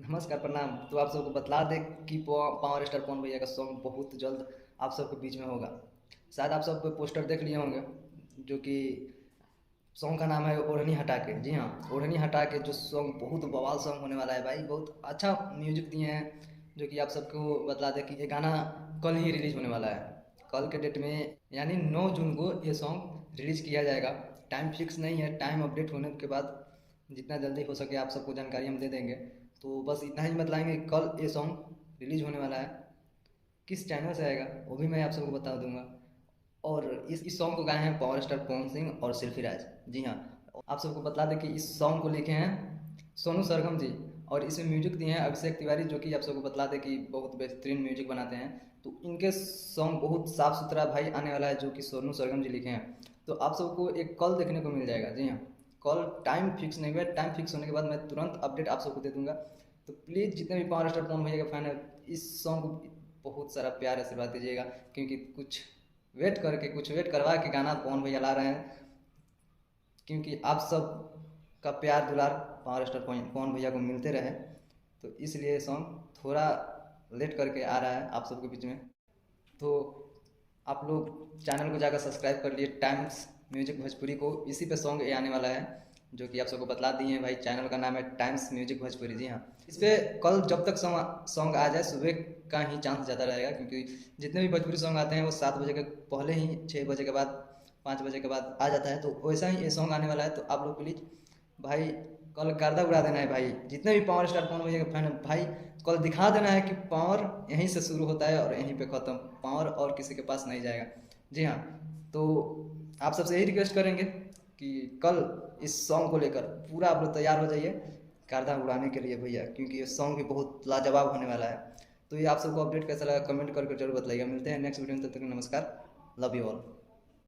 नमस्कार, प्रणाम। तो आप सबको बतला दें कि पावर स्टार पवन भैया का सॉन्ग बहुत जल्द आप सबके बीच में होगा। शायद आप सब पोस्टर देख लिए होंगे, जो कि सॉन्ग का नाम है ओढ़नी हटा के। जी हाँ, ओढ़नी हटा के जो सॉन्ग बहुत बवाल सॉन्ग होने वाला है भाई। बहुत अच्छा म्यूजिक दिए हैं, जो कि आप सबको बतला दें कि ये गाना कल ही रिलीज होने वाला है। कल के डेट में यानी 9 जून को ये सॉन्ग रिलीज किया जाएगा। टाइम फिक्स नहीं है, टाइम अपडेट होने के बाद जितना जल्दी हो सके आप सबको जानकारी हम दे देंगे। तो बस इतना ही बतलाएंगे, कल ये सॉन्ग रिलीज होने वाला है। किस चैनल से आएगा वो भी मैं आप सबको बता दूंगा। और इस सॉन्ग को गाए हैं पावर स्टार पवन सिंह और सिल्फी राज। जी हाँ, आप सबको बता दें कि इस सॉन्ग को लिखे हैं सोनू सरगम जी, और इसमें म्यूजिक दिए हैं अभिषेक तिवारी, जो कि आप सबको बता दें कि बहुत बेहतरीन म्यूजिक बनाते हैं। तो इनके सॉन्ग बहुत साफ सुथरा भाई आने वाला है, जो कि सोनू सरगम जी लिखे हैं। तो आप सबको एक कल देखने को मिल जाएगा। जी हाँ, कल टाइम फिक्स नहीं हुआ है, टाइम फिक्स होने के बाद मैं तुरंत अपडेट आप सबको दे दूंगा। तो प्लीज़ जितने भी पावर स्टार पवन भैया के फैन है, इस सॉन्ग को बहुत सारा प्यार आशीर्वाद दीजिएगा, क्योंकि कुछ वेट करवा के गाना पवन भैया ला रहे हैं। क्योंकि आप सब का प्यार दुलार पावर स्टार पवन भैया को मिलते रहे, तो इसलिए सॉन्ग थोड़ा लेट करके आ रहा है आप सबके बीच में। तो आप लोग चैनल को जाकर सब्सक्राइब कर लिए, टाइम्स म्यूजिक भोजपुरी को। इसी पे सॉन्ग ये आने वाला है, जो कि आप सबको बतला दिए हैं भाई। चैनल का नाम है टाइम्स म्यूजिक भोजपुरी। जी हाँ, इस पे कल जब तक सॉन्ग आ जाए, सुबह का ही चांस ज़्यादा रहेगा, क्योंकि जितने भी भोजपुरी सॉन्ग आते हैं वो 7 बजे के पहले ही, 6 बजे के बाद, 5 बजे के बाद आ जाता है। तो वैसा ही ये सॉन्ग आने वाला है। तो आप लोग प्लीज़ भाई कल गर्दा उड़ा देना है भाई। जितने भी पावर स्टार पवन भैया के फैन है भाई, कल दिखा देना है कि पावर यहीं से शुरू होता है और यहीं पे ख़त्म। पावर और किसी के पास नहीं जाएगा। जी हाँ, तो आप सबसे यही रिक्वेस्ट करेंगे कि कल इस सॉन्ग को लेकर पूरा आप लोग तैयार हो जाइए गर्दा उड़ाने के लिए भैया, क्योंकि ये सॉन्ग भी बहुत लाजवाब होने वाला है। तो ये आप सबको अपडेट कैसा लगा कमेंट करके जरूर बताइएगा। मिलते हैं नेक्स्ट वीडियो में, तब तक नमस्कार, लव यू ऑल।